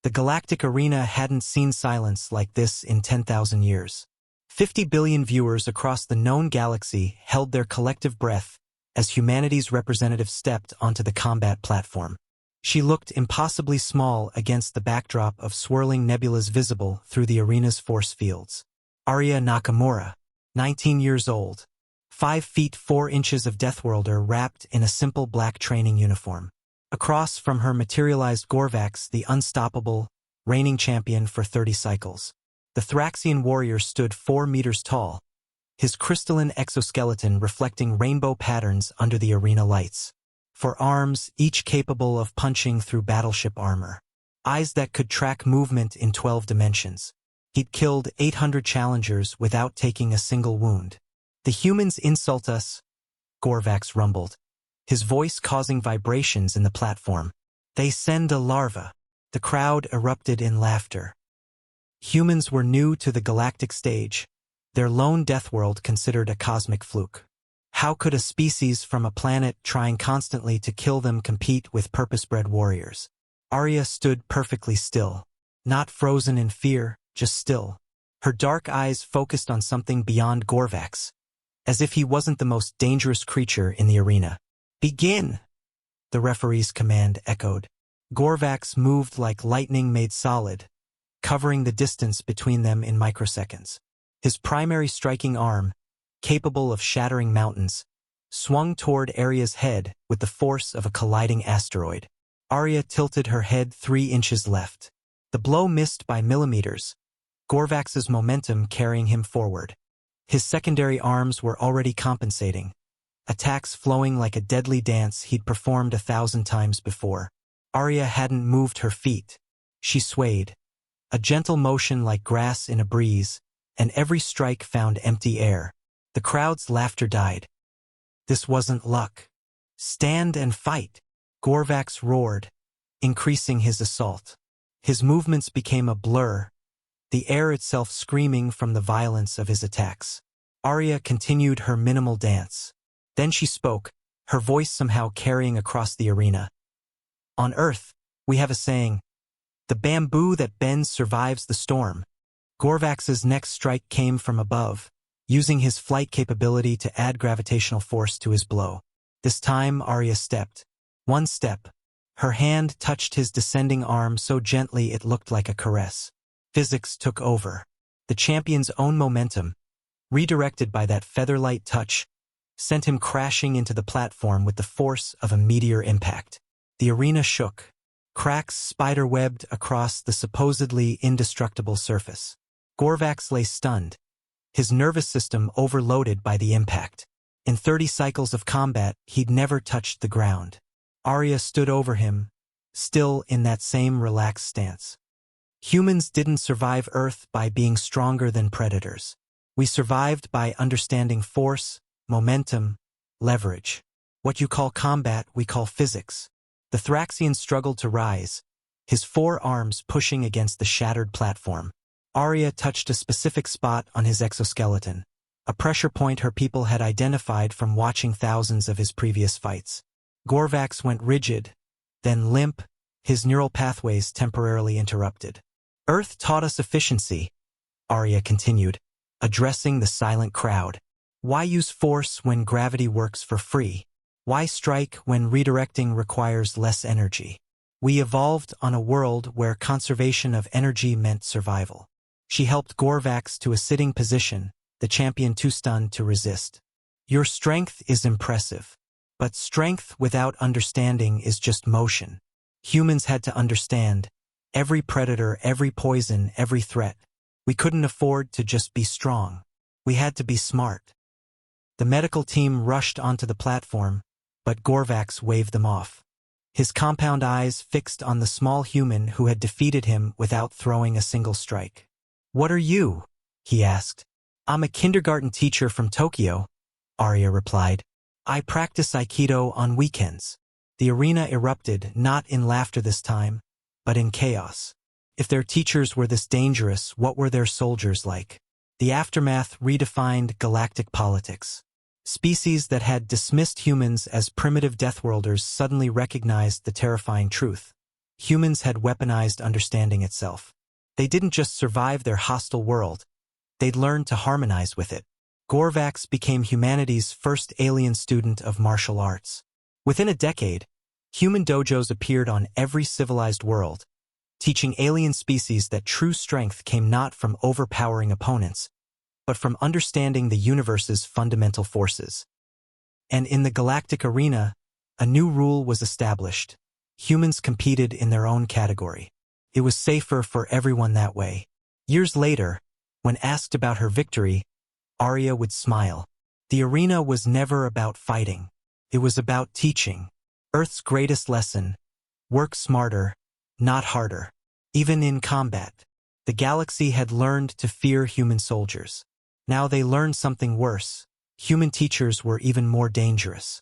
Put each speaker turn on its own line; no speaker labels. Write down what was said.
The galactic arena hadn't seen silence like this in 10,000 years. 50 billion viewers across the known galaxy held their collective breath as humanity's representative stepped onto the combat platform. She looked impossibly small against the backdrop of swirling nebulas visible through the arena's force fields. Arya Nakamura, 19 years old, 5 feet 4 inches of Deathworlder wrapped in a simple black training uniform. Across from her materialized Gorvax, the unstoppable, reigning champion for 30 cycles. The Thraxian warrior stood 4 meters tall, his crystalline exoskeleton reflecting rainbow patterns under the arena lights. 4 arms, each capable of punching through battleship armor. Eyes that could track movement in 12 dimensions. He'd killed 800 challengers without taking a single wound. "The humans insult us," Gorvax rumbled, his voice causing vibrations in the platform. "They send a larva." The crowd erupted in laughter. Humans were new to the galactic stage, their lone deathworld considered a cosmic fluke. How could a species from a planet trying constantly to kill them compete with purpose-bred warriors? Arya stood perfectly still, not frozen in fear, just still. Her dark eyes focused on something beyond Gorvax, as if he wasn't the most dangerous creature in the arena. "Begin!" the referee's command echoed. Gorvax moved like lightning made solid, covering the distance between them in microseconds. His primary striking arm, capable of shattering mountains, swung toward Arya's head with the force of a colliding asteroid. Arya tilted her head 3 inches left. The blow missed by millimeters, Gorvax's momentum carrying him forward. His secondary arms were already compensating, attacks flowing like a deadly dance he'd performed 1,000 times before. Arya hadn't moved her feet. She swayed, a gentle motion like grass in a breeze, and every strike found empty air. The crowd's laughter died. This wasn't luck. "Stand and fight," Gorvax roared, increasing his assault. His movements became a blur, the air itself screaming from the violence of his attacks. Arya continued her minimal dance. Then she spoke, her voice somehow carrying across the arena. "On Earth, we have a saying, 'The bamboo that bends survives the storm.'" Gorvax's next strike came from above, using his flight capability to add gravitational force to his blow. This time Arya stepped. One step. Her hand touched his descending arm so gently it looked like a caress. Physics took over. The champion's own momentum, redirected by that feather-light touch, sent him crashing into the platform with the force of a meteor impact. The arena shook. Cracks spider-webbed across the supposedly indestructible surface. Gorvax lay stunned, his nervous system overloaded by the impact. In 30 cycles of combat, he'd never touched the ground. Arya stood over him, still in that same relaxed stance. "Humans didn't survive Earth by being stronger than predators. We survived by understanding force, momentum, leverage. What you call combat, we call physics." The Thraxian struggled to rise, his 4 arms pushing against the shattered platform. Arya touched a specific spot on his exoskeleton, a pressure point her people had identified from watching thousands of his previous fights. Gorvax went rigid, then limp, his neural pathways temporarily interrupted. "Earth taught us efficiency," Arya continued, addressing the silent crowd. "Why use force when gravity works for free? Why strike when redirecting requires less energy? We evolved on a world where conservation of energy meant survival." She helped Gorvax to a sitting position, the champion too stunned to resist. "Your strength is impressive. But strength without understanding is just motion. Humans had to understand. Every predator, every poison, every threat. We couldn't afford to just be strong. We had to be smart." The medical team rushed onto the platform, but Gorvax waved them off. His compound eyes fixed on the small human who had defeated him without throwing a single strike. "What are you?" he asked. "I'm a kindergarten teacher from Tokyo," Arya replied. "I practice Aikido on weekends." The arena erupted, not in laughter this time, but in chaos. If their teachers were this dangerous, what were their soldiers like? The aftermath redefined galactic politics. Species that had dismissed humans as primitive deathworlders suddenly recognized the terrifying truth. Humans had weaponized understanding itself. They didn't just survive their hostile world, they'd learned to harmonize with it. Gorvax became humanity's first alien student of martial arts. Within a decade, human dojos appeared on every civilized world, teaching alien species that true strength came not from overpowering opponents, but from understanding the universe's fundamental forces. And in the galactic arena, a new rule was established. Humans competed in their own category. It was safer for everyone that way. Years later, when asked about her victory, Arya would smile. The arena was never about fighting. It was about teaching. Earth's greatest lesson: work smarter, not harder. Even in combat, the galaxy had learned to fear human soldiers. Now they learned something worse. Human teachers were even more dangerous.